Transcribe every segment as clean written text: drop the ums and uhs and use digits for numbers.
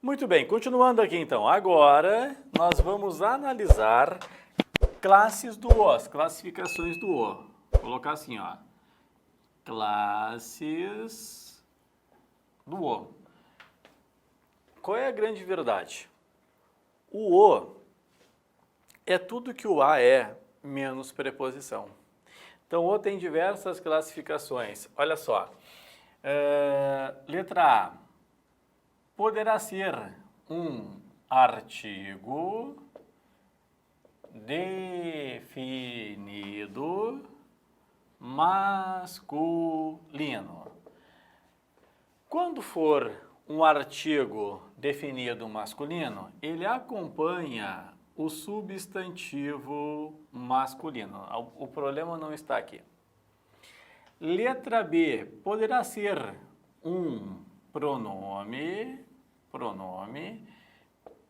Muito bem, continuando aqui então. Agora nós vamos analisar classes do O, as classificações do O. Vou colocar assim, ó. Classes do O. Qual é a grande verdade? O O é tudo que o A é menos preposição. Então, O tem diversas classificações. Olha só. Letra A. Poderá ser um artigo definido masculino. Quando for um artigo definido masculino, ele acompanha o substantivo masculino. O problema não está aqui. Letra B, poderá ser um pronome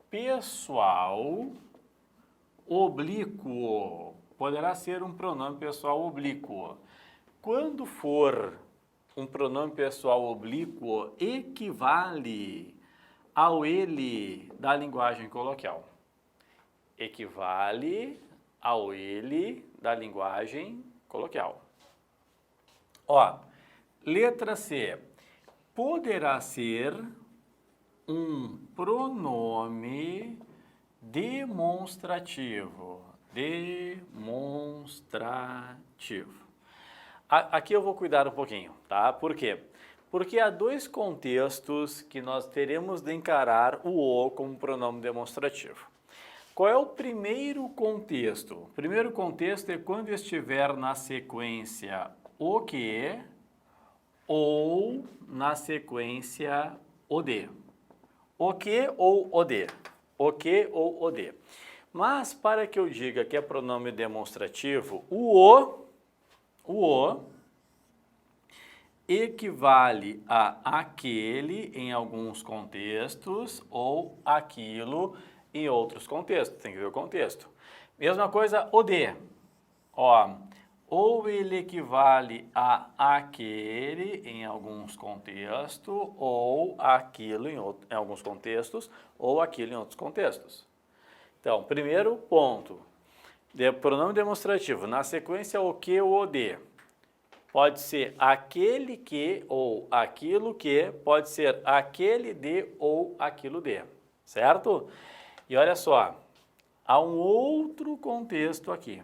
pessoal oblíquo. Poderá ser um pronome pessoal oblíquo. Quando for um pronome pessoal oblíquo, equivale ao ele da linguagem coloquial. Equivale ao ele da linguagem coloquial. Ó, letra C. Poderá ser um pronome demonstrativo. Aqui eu vou cuidar um pouquinho, tá? Por quê? Porque há dois contextos que nós teremos de encarar o O como pronome demonstrativo. Qual é o primeiro contexto? O primeiro contexto é quando estiver na sequência o que ou na sequência o de. O que ou o de. O que ou o de. Mas para que eu diga que é pronome demonstrativo, o equivale a aquele em alguns contextos ou aquilo em outros contextos. Tem que ver o contexto. Mesma coisa o de. Ó, ou ele equivale a aquele em alguns contextos, ou aquilo em alguns contextos, ou aquilo em outros contextos. Então, primeiro ponto, pronome demonstrativo, na sequência o que ou o de. Pode ser aquele que ou aquilo que, pode ser aquele de ou aquilo de, certo? E olha só, há um outro contexto aqui,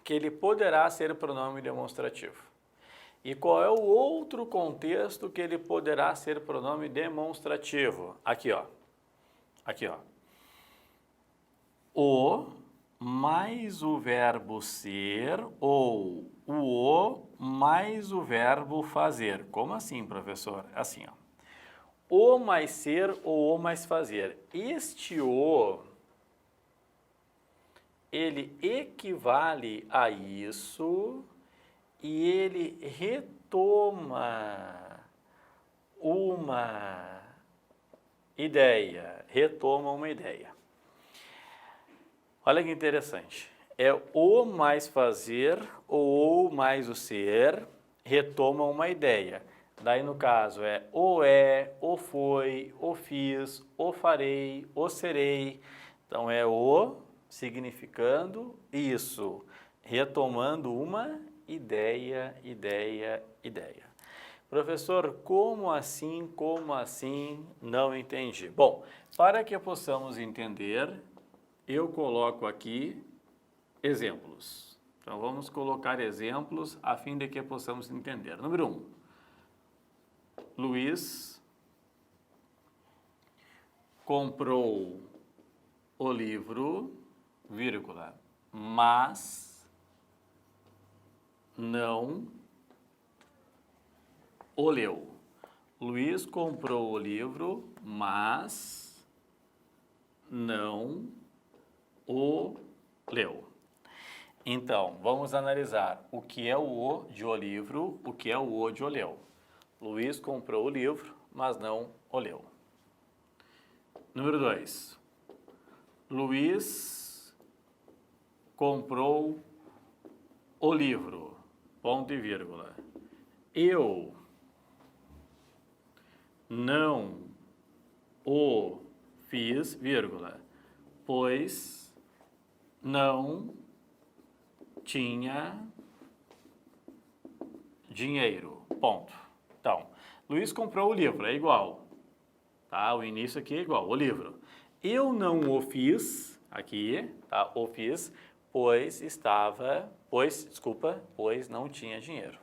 que ele poderá ser pronome demonstrativo. E qual é o outro contexto que ele poderá ser pronome demonstrativo? Aqui, ó. Aqui, ó. O mais o verbo ser ou o mais o verbo fazer. Como assim, professor? Assim, ó. O mais ser ou o mais fazer. Este o, ele equivale a isso e ele retoma uma ideia. Olha que interessante. É o mais fazer ou o mais o ser retoma uma ideia. Daí, no caso, é, o foi, o fiz, o farei, o serei. Então, é o significando isso, retomando uma ideia. Professor, como assim, não entendi. Bom, para que possamos entender, eu coloco aqui exemplos. Então, vamos colocar exemplos a fim de que possamos entender. Número 1. Luiz comprou o livro, vírgula, mas não o leu. Luiz comprou o livro, mas não o leu. Então, vamos analisar o que é o de o livro, o que é o de o leu. Luiz comprou o livro, mas não o leu. Número 2. Luiz comprou o livro, ponto e vírgula. Eu não o fiz, vírgula, pois não tinha dinheiro, ponto. Então, Luiz comprou o livro, é igual, tá? O início aqui é igual, o livro. Eu não o fiz, aqui, tá? O fiz, pois não tinha dinheiro.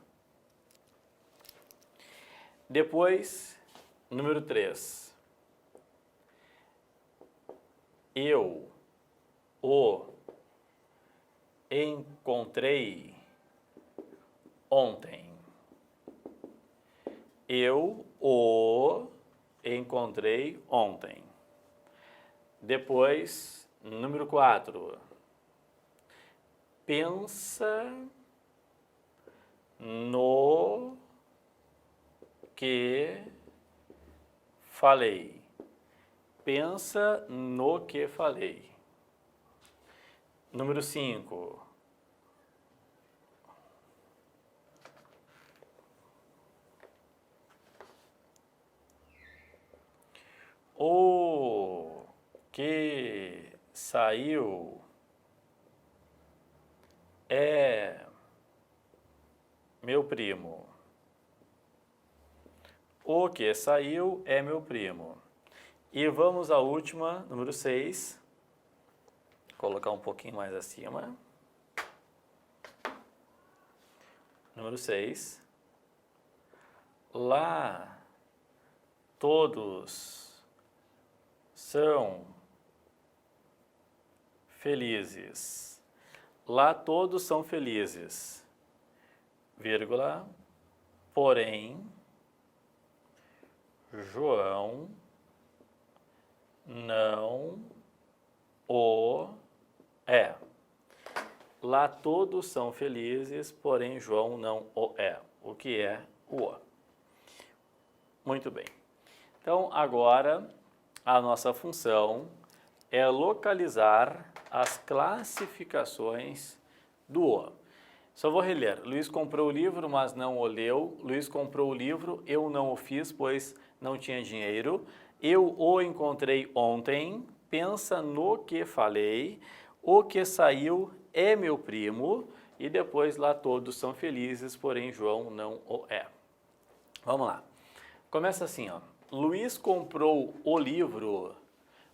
Depois, número 3. Eu o encontrei ontem. Eu o encontrei ontem. Depois, número 4. Pensa no que falei. Pensa no que falei. Número 5. O que saiu é meu primo. O que saiu é meu primo. E vamos à última, número 6. Vou colocar um pouquinho mais acima. Número 6. Lá todos são felizes. Lá todos são felizes, vírgula, porém, João não o é. Lá todos são felizes, porém João não o é. O que é o? Muito bem. Então, agora, a nossa função é localizar as classificações do o. Só vou reler. Luiz comprou o livro, mas não o leu. Luiz comprou o livro, eu não o fiz, pois não tinha dinheiro. Eu o encontrei ontem, pensa no que falei. O que saiu é meu primo. E depois lá todos são felizes, porém João não o é. Vamos lá. Começa assim, ó. Luiz comprou o livro,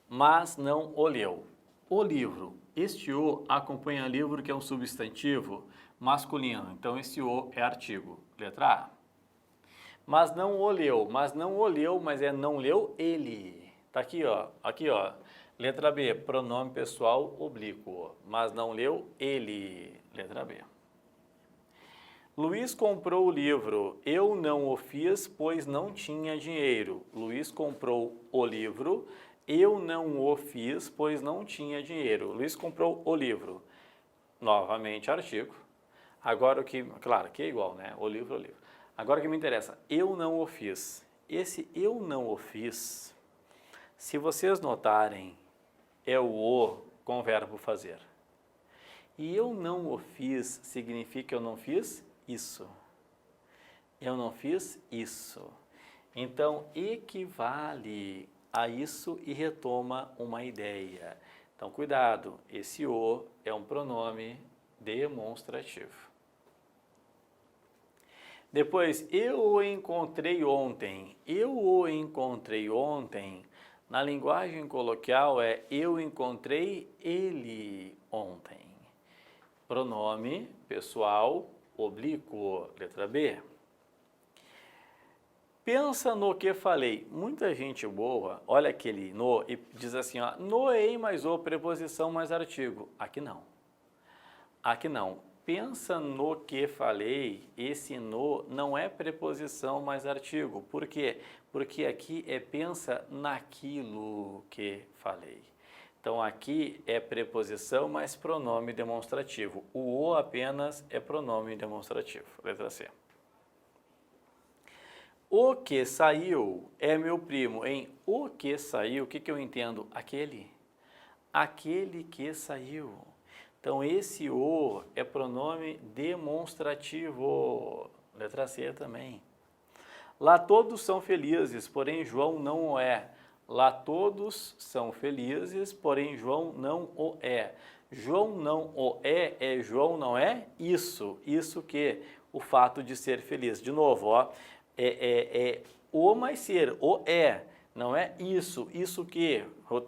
mas não o leu. O livro. Este o acompanha livro, que é um substantivo masculino. Então, esse o é artigo. Letra A. Mas não o leu. Mas não o leu, mas é não leu ele. Tá aqui, ó. Aqui, ó. Letra B. Pronome pessoal oblíquo. Mas não leu ele. Letra B. Luiz comprou o livro. Eu não o fiz, pois não tinha dinheiro. Luiz comprou o livro. Eu não o fiz, pois não tinha dinheiro. Luiz comprou o livro. Novamente, artigo. Agora o que... Claro, aqui é igual, né? O livro, o livro. Agora o que me interessa. Eu não o fiz. Esse eu não o fiz, se vocês notarem, é o com o verbo fazer. E eu não o fiz significa eu não fiz isso. Eu não fiz isso. Então, equivale a isso e retoma uma ideia. Então, cuidado, esse o é um pronome demonstrativo. Depois, eu o encontrei ontem. Eu o encontrei ontem, na linguagem coloquial é eu encontrei ele ontem. Pronome pessoal oblíquo, letra B. Pensa no que falei. Muita gente boa olha aquele no e diz assim, ó, noei mais o, preposição mais artigo. Aqui não. Aqui não. Pensa no que falei, esse no não é preposição mais artigo. Por quê? Porque aqui é pensa naquilo que falei. Então, aqui é preposição mais pronome demonstrativo. O apenas é pronome demonstrativo. Letra C. O que saiu é meu primo. Em o que saiu, o que eu entendo? Aquele. Aquele que saiu. Então, esse o é pronome demonstrativo. Letra C também. Lá todos são felizes, porém João não o é. Lá todos são felizes, porém João não o é. João não o é João não é isso. Isso que o fato de ser feliz. De novo, ó, o mais ser, o é. Não é isso, isso que.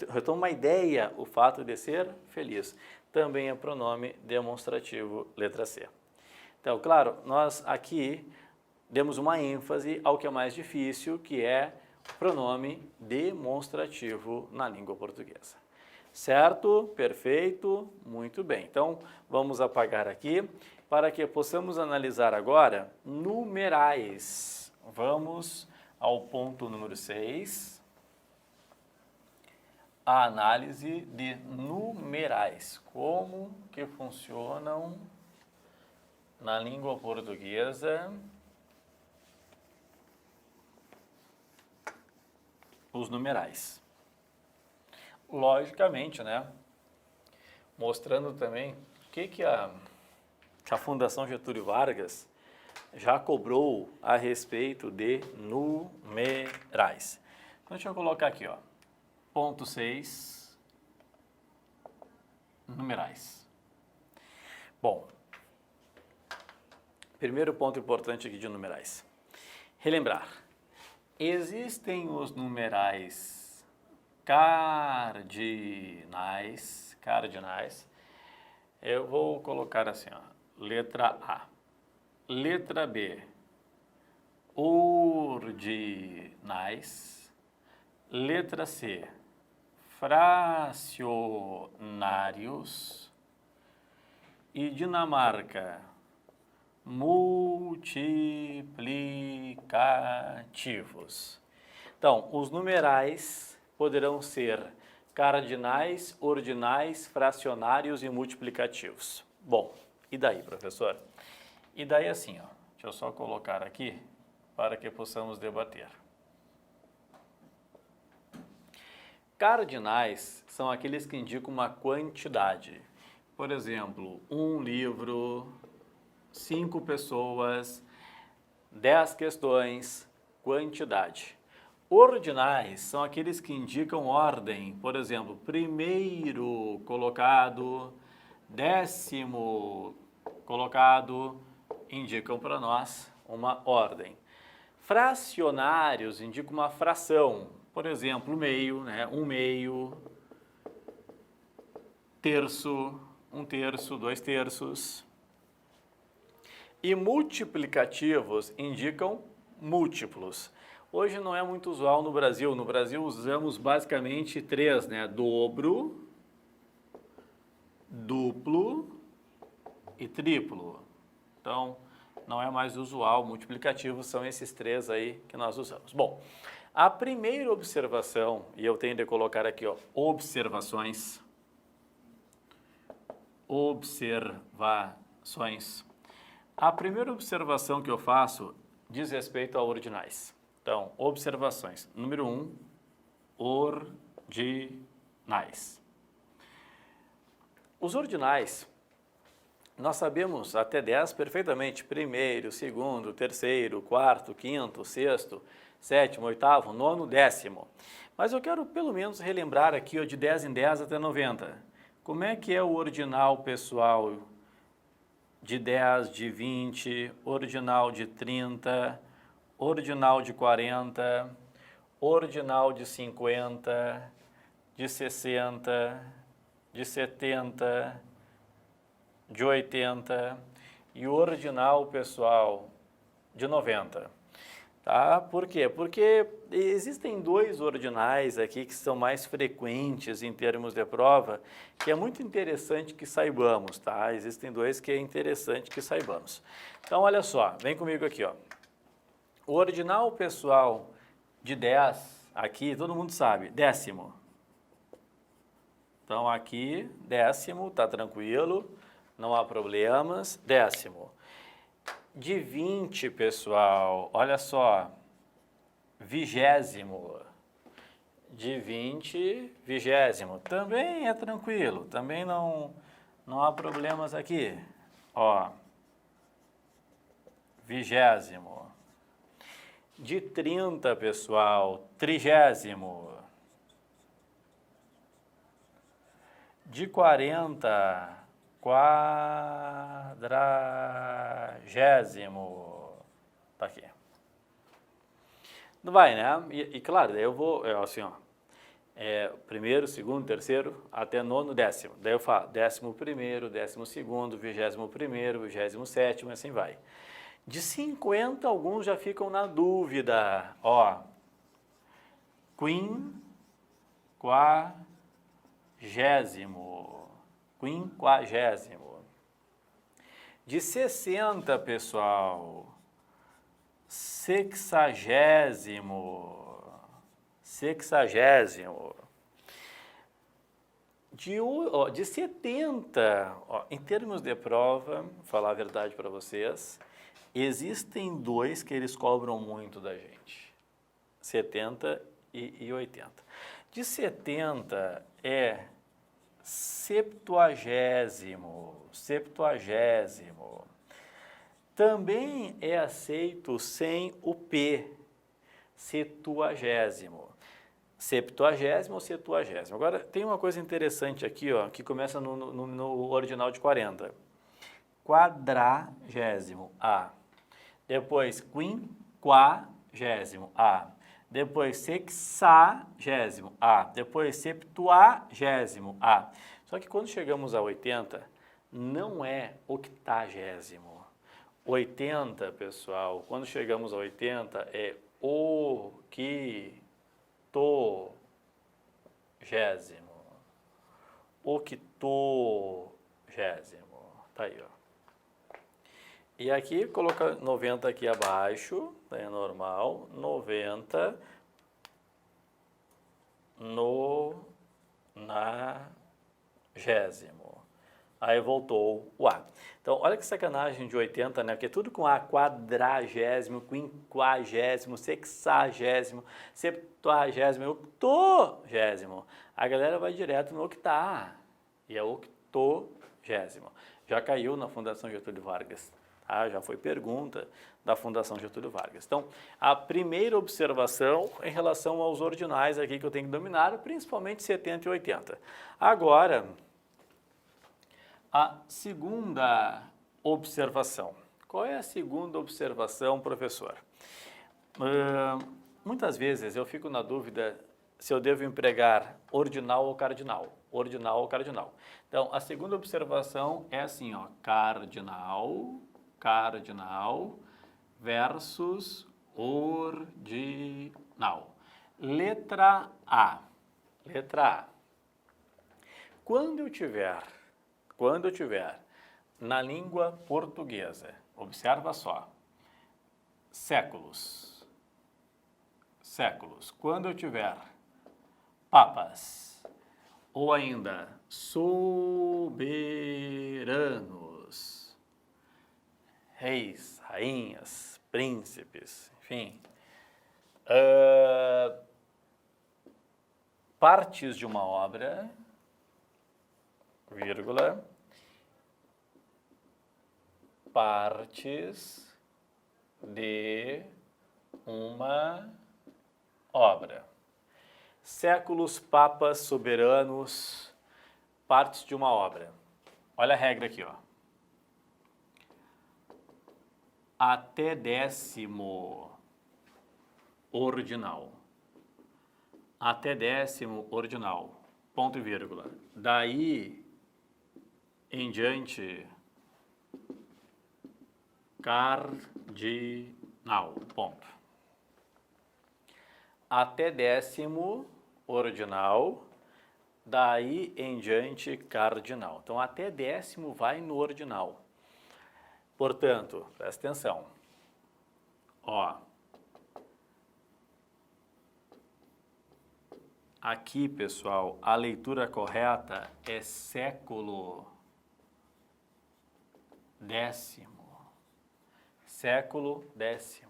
Retoma uma ideia, o fato de ser feliz. Também é pronome demonstrativo, letra C. Então, claro, nós aqui demos uma ênfase ao que é mais difícil, que é pronome demonstrativo na língua portuguesa. Certo? Perfeito? Muito bem. Então, vamos apagar aqui para que possamos analisar agora numerais. Vamos ao ponto número 6. A análise de numerais. Como que funcionam na língua portuguesa os numerais. Logicamente, né? Mostrando também o que a Fundação Getúlio Vargas já cobrou a respeito de numerais. Então, deixa eu colocar aqui, ó. Ponto 6, numerais. Bom, primeiro ponto importante aqui de numerais. Relembrar. Existem os numerais cardinais. Eu vou colocar assim, ó, letra A. Letra B, ordinais. Letra C, fracionários. E Dinamarca, multiplicativos. Então, os numerais poderão ser cardinais, ordinais, fracionários e multiplicativos. Bom, e daí, professor? E daí assim, ó, deixa eu só colocar aqui para que possamos debater. Cardinais são aqueles que indicam uma quantidade. Por exemplo, um livro, 5 pessoas, 10 questões, quantidade. Ordinais são aqueles que indicam ordem. Por exemplo, primeiro colocado, 10º colocado, indicam para nós uma ordem. Fracionários indicam uma fração. Por exemplo, meio, né? Um meio, terço, 1/3, 2/3. E multiplicativos indicam múltiplos. Hoje não é muito usual no Brasil. No Brasil usamos basicamente 3, né? Dobro, duplo e triplo. Então, não é mais usual. Multiplicativos são esses 3 aí que nós usamos. Bom, a primeira observação, e eu tenho de colocar aqui, ó, observações. A primeira observação que eu faço diz respeito a ordinais. Então, observações. Número 1, ordinais. Os ordinais, nós sabemos até 10 perfeitamente. Primeiro, segundo, terceiro, quarto, quinto, sexto, sétimo, oitavo, nono, 10º. Mas eu quero pelo menos relembrar aqui, ó, de 10 em 10 até 90. Como é que é o ordinal pessoal de 10, de 20, ordinal de 30, ordinal de 40, ordinal de 50, de 60, de 70, de 80 e ordinal pessoal de 90. Tá? Por quê? Porque existem 2 ordinais aqui que são mais frequentes em termos de prova, que é muito interessante que saibamos, tá? Existem 2 que é interessante que saibamos. Então, olha só, vem comigo aqui, ó. O ordinal pessoal de 10, aqui todo mundo sabe, 10º. Então, aqui, 10º, tá tranquilo, não há problemas, 10º. De 20, pessoal, olha só, 20º. De 20, 20º. Também é tranquilo, também não há problemas aqui. Ó, 20º. De 30, pessoal, 30º. de 40 quadragésimo. Tá aqui. Não vai, né? E claro, daí eu vou, assim, ó. Primeiro, segundo, terceiro, até nono, décimo. Daí eu falo 11º, 12º, 21º, 27º, assim vai. De 50, alguns já ficam na dúvida. Ó, quinquagésimo. Quinquagésimo. De 60, pessoal, sexagésimo. Sexagésimo. De 70, ó, em termos de prova, vou falar a verdade para vocês, existem dois que eles cobram muito da gente, 70 e 80. De 70 é septuagésimo, septuagésimo. Também é aceito sem o P, septuagésimo. Septuagésimo ou septuagésimo. Agora, tem uma coisa interessante aqui, ó, que começa no ordinal de 40. Quadragésimo, A. Depois, quinquagésimo, A. Depois, sexagésimo, A. Depois, septuagésimo, A. Só que quando chegamos a 80, não é octagésimo. 80, pessoal, quando chegamos a 80, é octogésimo. Octogésimo. Tá aí, ó. E aqui, coloca 90 aqui abaixo, é normal, 90 nonagésimo. Aí voltou o A. Então, olha que sacanagem de 80, né? Porque tudo com A, quadragésimo, quinquagésimo, sexagésimo, septuagésimo, octogésimo. A galera vai direto no octá, e é octogésimo. Já caiu na Fundação Getúlio Vargas. Já foi pergunta da Fundação Getúlio Vargas. Então, a primeira observação em relação aos ordinais aqui que eu tenho que dominar, principalmente 70 e 80. Agora, a segunda observação. Qual é a segunda observação, professor? Muitas vezes eu fico na dúvida se eu devo empregar ordinal ou cardinal. Ordinal ou cardinal. Então, a segunda observação é assim, ó, cardinal versus ordinal. Letra A. Quando eu tiver na língua portuguesa, observa só, séculos. Quando eu tiver papas, ou ainda soberanos, reis, rainhas, príncipes, enfim, partes de uma obra, vírgula, partes de uma obra. Séculos, papas, soberanos, partes de uma obra. Olha a regra aqui, ó. Até décimo ordinal. Até décimo ordinal. Ponto e vírgula. Daí em diante, cardinal. Ponto. Até décimo ordinal, daí em diante, cardinal. Então, até décimo vai no ordinal. Portanto, presta atenção. Ó. Aqui, pessoal, a leitura correta é século décimo. Século décimo.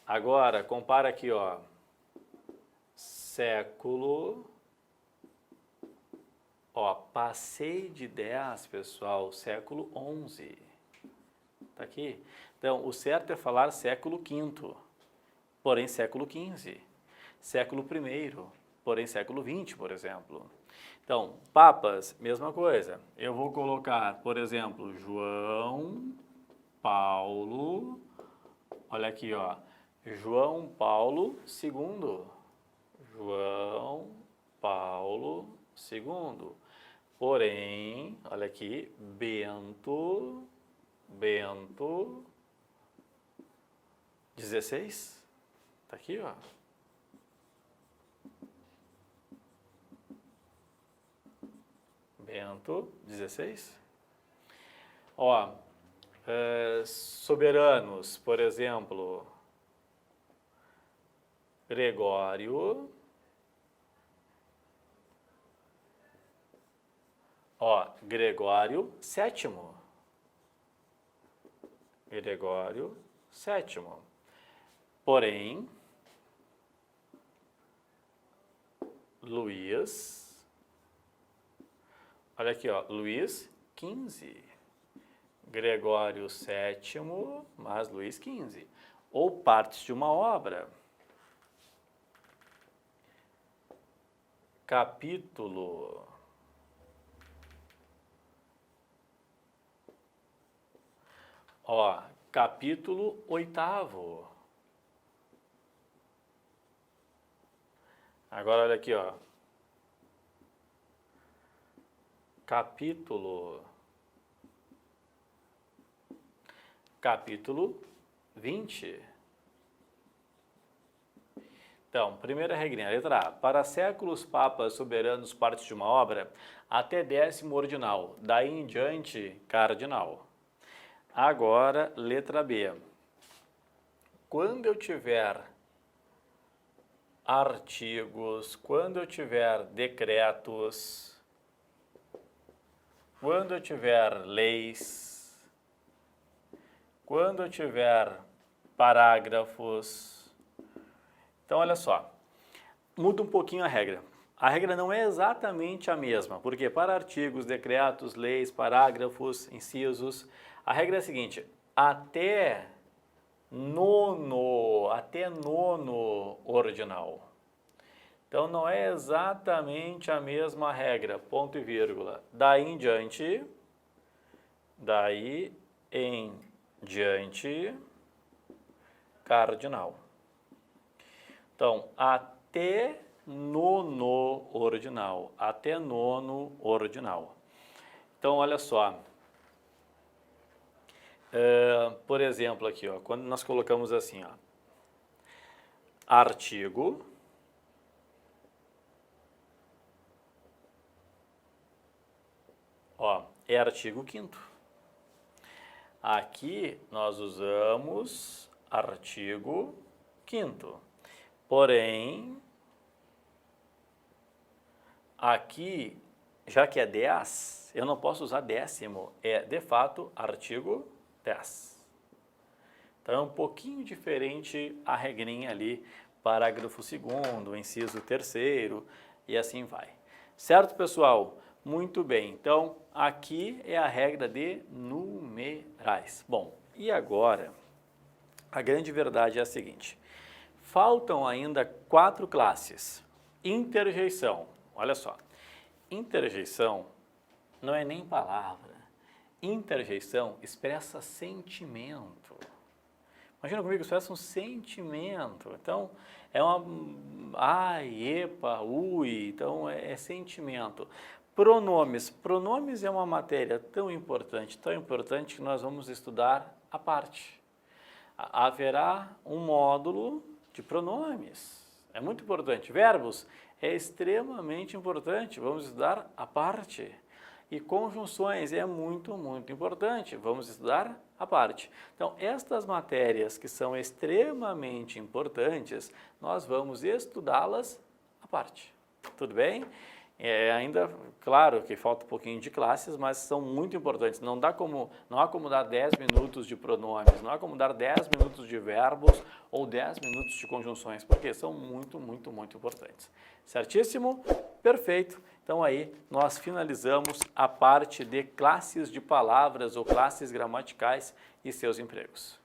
Agora, compara aqui, ó. Século. Ó, passei de 10, pessoal, século 11. Tá aqui? Então, o certo é falar século V, porém século XV. Século I, porém século XX, por exemplo. Então, papas, mesma coisa. Eu vou colocar, por exemplo, João Paulo, olha aqui, ó, João Paulo II. João Paulo II. Porém, olha aqui, Bento XVI. Tá aqui, ó. Bento XVI. Ó, soberanos, por exemplo, Gregório. Ó, Gregório VII. Gregório VII. Porém, Luís, olha aqui, ó, Luís XV. Gregório VII, mas Luís XV. Ou partes de uma obra. Capítulo. Ó, capítulo 8º. Agora olha aqui, ó. Capítulo 20. Então, primeira regrinha, letra A. Para séculos, papas, soberanos, partes de uma obra, até 10º ordinal, daí em diante, cardinal. Agora, letra B. Quando eu tiver artigos, quando eu tiver decretos, quando eu tiver leis, quando eu tiver parágrafos. Então, olha só, muda um pouquinho a regra. A regra não é exatamente a mesma, porque para artigos, decretos, leis, parágrafos, incisos, a regra é a seguinte: até nono ordinal. Então, não é exatamente a mesma regra, ponto e vírgula. Daí em diante, cardinal. Então, até nono ordinal. Então, olha só. Por exemplo, aqui, ó, quando nós colocamos assim, ó, artigo, ó, é artigo 5º. Aqui nós usamos artigo 5º. Porém, aqui, já que é 10, eu não posso usar 10º, é de fato artigo 10. Então é um pouquinho diferente a regrinha ali, parágrafo 2º, inciso 3º e assim vai. Certo, pessoal? Muito bem, então aqui é a regra de numerais. Bom, e agora, a grande verdade é a seguinte: faltam ainda 4 classes. Interjeição, olha só, interjeição não é nem palavra, interjeição expressa sentimento. Imagina comigo, expressa um sentimento, então é uma ai, epa, ui, então é sentimento. Pronomes é uma matéria tão importante que nós vamos estudar à parte. Haverá um módulo de pronomes, é muito importante. Verbos é extremamente importante, vamos estudar à parte. E conjunções é muito importante, vamos estudar à parte. Então, estas matérias que são extremamente importantes, nós vamos estudá-las à parte. Tudo bem? Ainda, claro que falta um pouquinho de classes, mas são muito importantes. Não há como dar 10 minutos de pronomes, não há como dar 10 minutos de verbos ou 10 minutos de conjunções, porque são muito importantes. Certíssimo? Perfeito. Então aí nós finalizamos a parte de classes de palavras ou classes gramaticais e seus empregos.